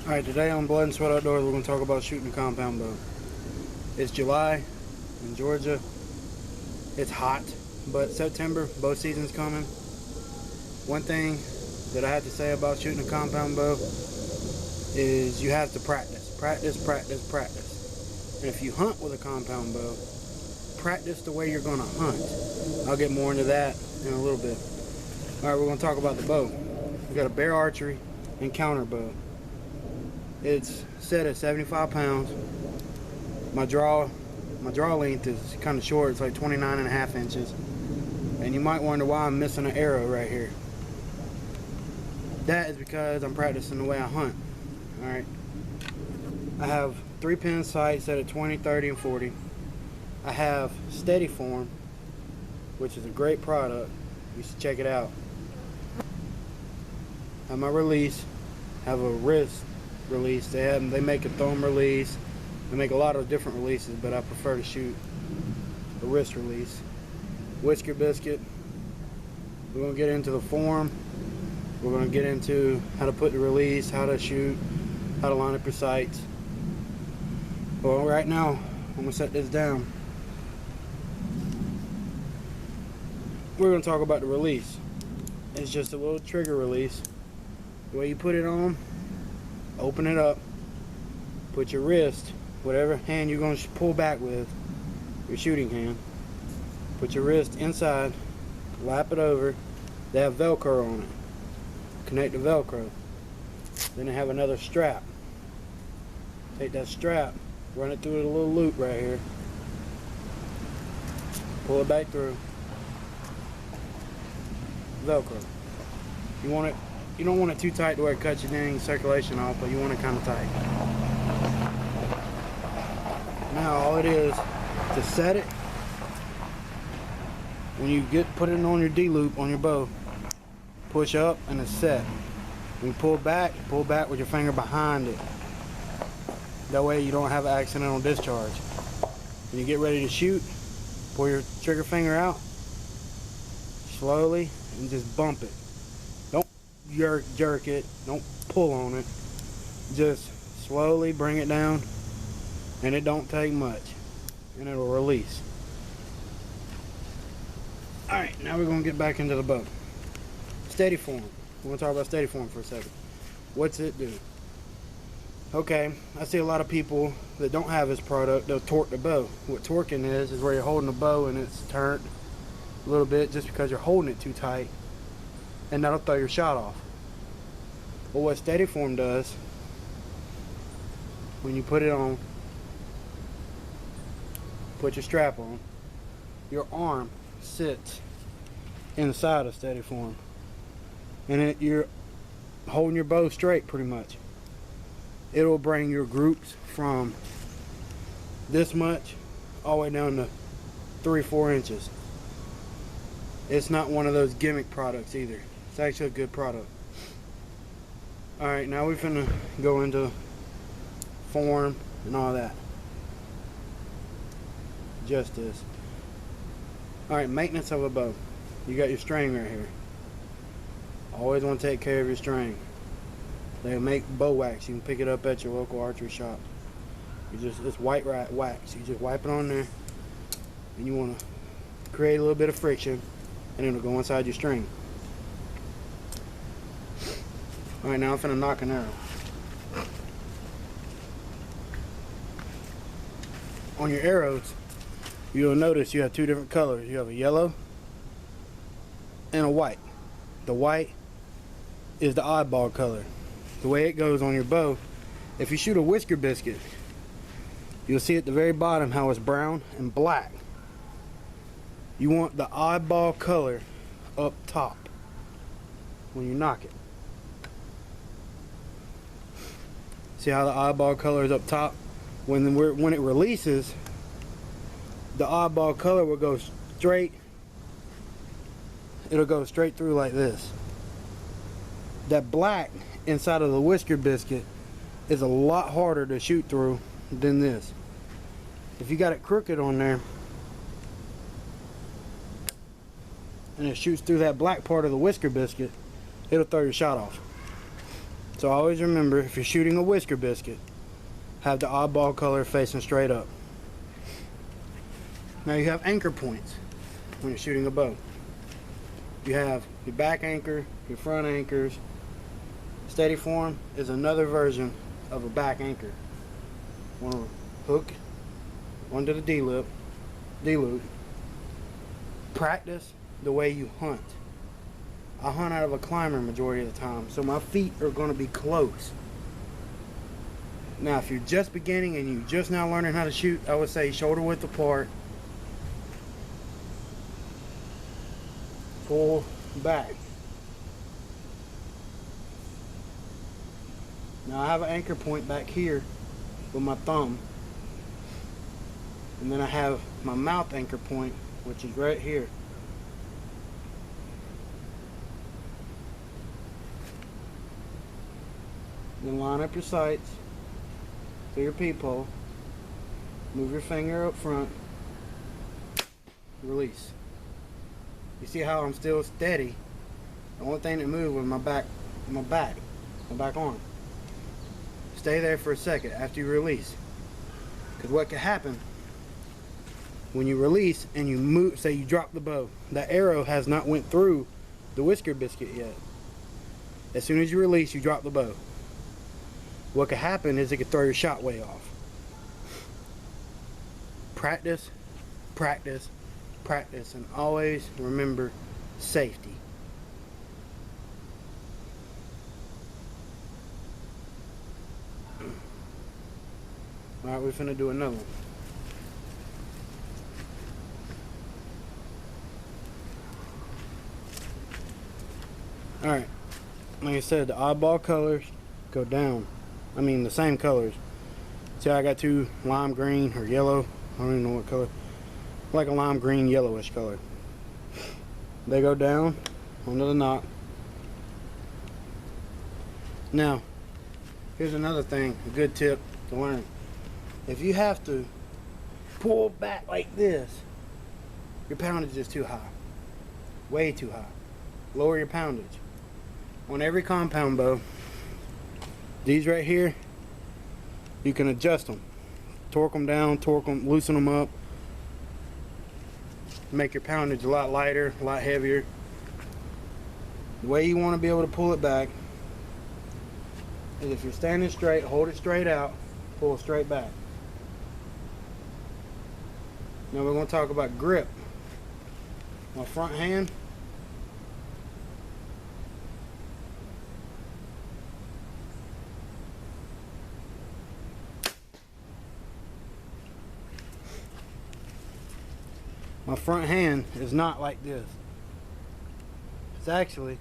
Alright, today on Blood and Sweat Outdoors, we're going to talk about shooting a compound bow. It's July in Georgia. It's hot, but September, bow season's coming. One thing that I have to say about shooting a compound bow is you have to practice. And if you hunt with a compound bow, practice the way you're going to hunt. I'll get more into that in a little bit. Alright, we're going to talk about the bow. We got a Bear Archery Encounter bow. It's set at 75 pounds. My draw length is kind of short. It's like 29.5 inches. And you might wonder why I'm missing an arrow right here. That is because I'm practicing the way I hunt. Alright. I have 3-pin sights set at 20, 30, and 40. I have steadyform, which is a great product. You should check it out. I have my release. Have a wrist release. They make a thumb release. They make a lot of different releases, but I prefer to shoot a wrist release. Whisker biscuit. We're going to get into the form. We're going to get into how to put the release, how to shoot, how to line up your sights. Well, right now I'm going to set this down. We're going to talk about the release. It's just a little trigger release. The way you put it on, open it up, put your wrist, whatever hand you're going to pull back with, your shooting hand, put your wrist inside, lap it over. They have Velcro on it. Connect the Velcro. Then they have another strap. Take that strap, run it through a little loop right here, pull it back through. Velcro. You don't want it too tight to where it cuts your dang circulation off, but you want it kind of tight. Now all it is to set it. When you put it on your D loop on your bow, push up and it's set. When you pull back with your finger behind it. That way you don't have an accidental discharge. When you get ready to shoot, pull your trigger finger out slowly and just bump it. Don't jerk it, don't pull on it. Just slowly bring it down, and it don't take much, and it'll release. Alright, now we're going to get back into the bow. Steadyform. We're going to talk about steadyform for a second. What's it do? Okay, I see a lot of people that don't have this product, they'll torque the bow. What torquing is where you're holding the bow and it's turned a little bit just because you're holding it too tight, and that'll throw your shot off. Well, what steadyform does, when you put it on, put your strap on, your arm sits inside of steadyform, and you're holding your bow straight pretty much. It'll bring your groups from this much all the way down to 3-4 inches. It's not one of those gimmick products either. It's actually a good product. Alright, now we're finna go into form and all that. Just this. Alright, maintenance of a bow. You got your string right here. Always want to take care of your string. They make bow wax. You can pick it up at your local archery shop. It's white wax. You just wipe it on there, and you want to create a little bit of friction, and it'll go inside your string. Alright, now I'm finna knock an arrow. On your arrows, you'll notice you have two different colors. You have a yellow and a white. The white is the oddball color. The way it goes on your bow, if you shoot a whisker biscuit, you'll see at the very bottom how it's brown and black. You want the oddball color up top when you knock it. See how the oddball color is up top? When it releases, the oddball color will go straight. It'll go straight through like this. That black inside of the whisker biscuit is a lot harder to shoot through than this. If you got it crooked on there and it shoots through that black part of the whisker biscuit, it'll throw your shot off. So always remember, if you're shooting a whisker biscuit, have the oddball color facing straight up. Now you have anchor points when you're shooting a bow. You have your back anchor, your front anchors. Steadyform is another version of a back anchor. Want to hook onto the D-loop. Practice the way you hunt. I hunt out of a climber majority of the time, so my feet are going to be close. Now if you're just beginning and you're just now learning how to shoot, I would say shoulder width apart. Pull back. Now I have an anchor point back here with my thumb. And then I have my mouth anchor point, which is right here. Then line up your sights to your peephole. Move your finger up front. Release. You see how I'm still steady? The only thing that moved was my back arm. Stay there for a second after you release. Because what could happen when you release and you move, say you drop the bow, the arrow has not went through the whisker biscuit yet. As soon as you release, you drop the bow. What could happen is it could throw your shot way off. Practice, practice, practice, and always remember safety. Alright, we're finna do another one. Alright, like I said, the oddball colors go down. I mean the same colors. See how I got two lime green or yellow? I don't even know what color. Like a lime green yellowish color. They go down onto the knot. Now, here's another thing, a good tip to learn. If you have to pull back like this, your poundage is too high. Way too high. Lower your poundage. On every compound bow, these right here, you can adjust them. Torque them down, torque them, loosen them up. Make your poundage a lot lighter, a lot heavier. The way you want to be able to pull it back is if you're standing straight, hold it straight out, pull it straight back. Now we're going to talk about grip. My front hand, is not like this. It's actually,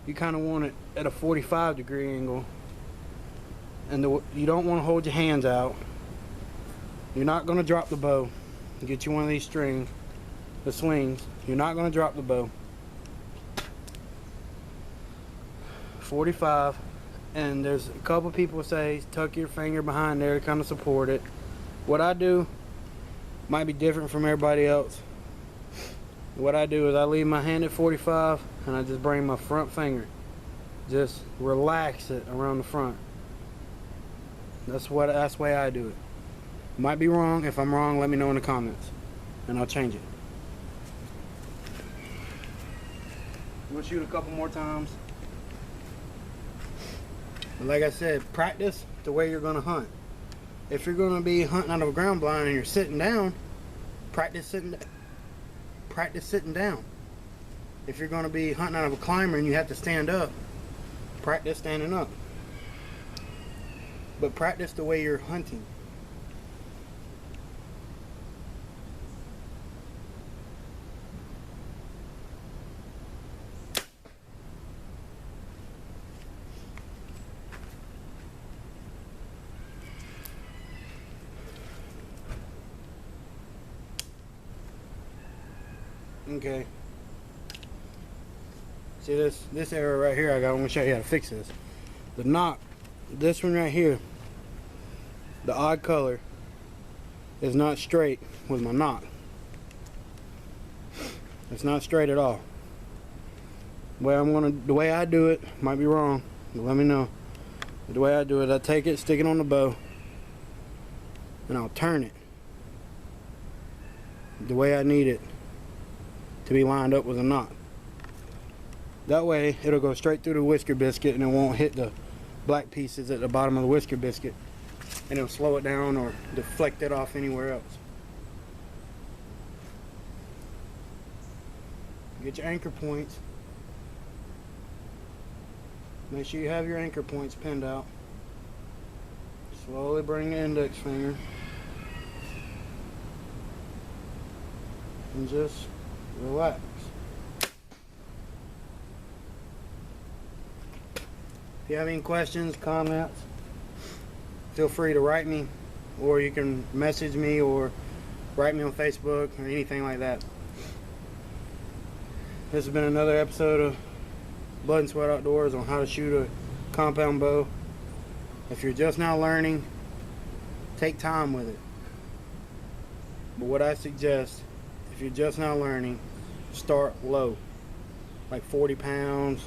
you kind of want it at a 45-degree angle, and you don't want to hold your hands out. You're not going to drop the bow. Get you one of these strings, the swings. You're not going to drop the bow. 45, and there's a couple people say tuck your finger behind there to kind of support it. What I do might be different from everybody else. What I do is I leave my hand at 45 and I just bring my front finger, just relax it around the front. That's the way I do it. Might be wrong. If I'm wrong, let me know in the comments and I'll change it. We'll shoot a couple more times. But like I said, practice the way you're going to hunt. If you're going to be hunting out of a ground blind and you're sitting down, practice sitting down. If you're going to be hunting out of a climber and you have to stand up, practice standing up. But practice the way you're hunting. Okay. See this area right here, I'm gonna show you how to fix this. The knot, this one right here, the odd color is not straight with my knot. It's not straight at all. The way I do it, might be wrong, but let me know. The way I do it, I take it, stick it on the bow, and I'll turn it the way I need it to be lined up with a knot. That way it'll go straight through the whisker biscuit and it won't hit the black pieces at the bottom of the whisker biscuit, and it'll slow it down or deflect it off anywhere else. Get your anchor points. Make sure you have your anchor points pinned out. Slowly bring the index finger and just relax. If you have any questions, comments, feel free to write me, or you can message me or write me on Facebook or anything like that. This has been another episode of Blood and Sweat Outdoors on how to shoot a compound bow. If you're just now learning, take time with it. But what I suggest, if you're just now learning, start low, like 40 pounds,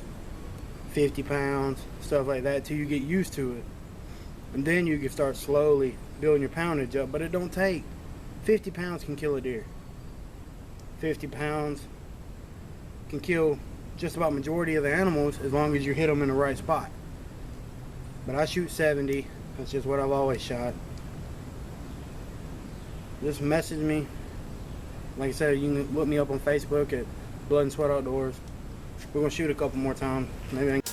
50 pounds, stuff like that, till you get used to it. And then you can start slowly building your poundage up. But it don't take 50 pounds can kill a deer. 50 pounds can kill just about majority of the animals as long as you hit them in the right spot. But I shoot 70. That's just what I've always shot. Just message me. Like I said, you can look me up on Facebook at Blood and Sweat Outdoors. We're gonna shoot a couple more times. Maybe I can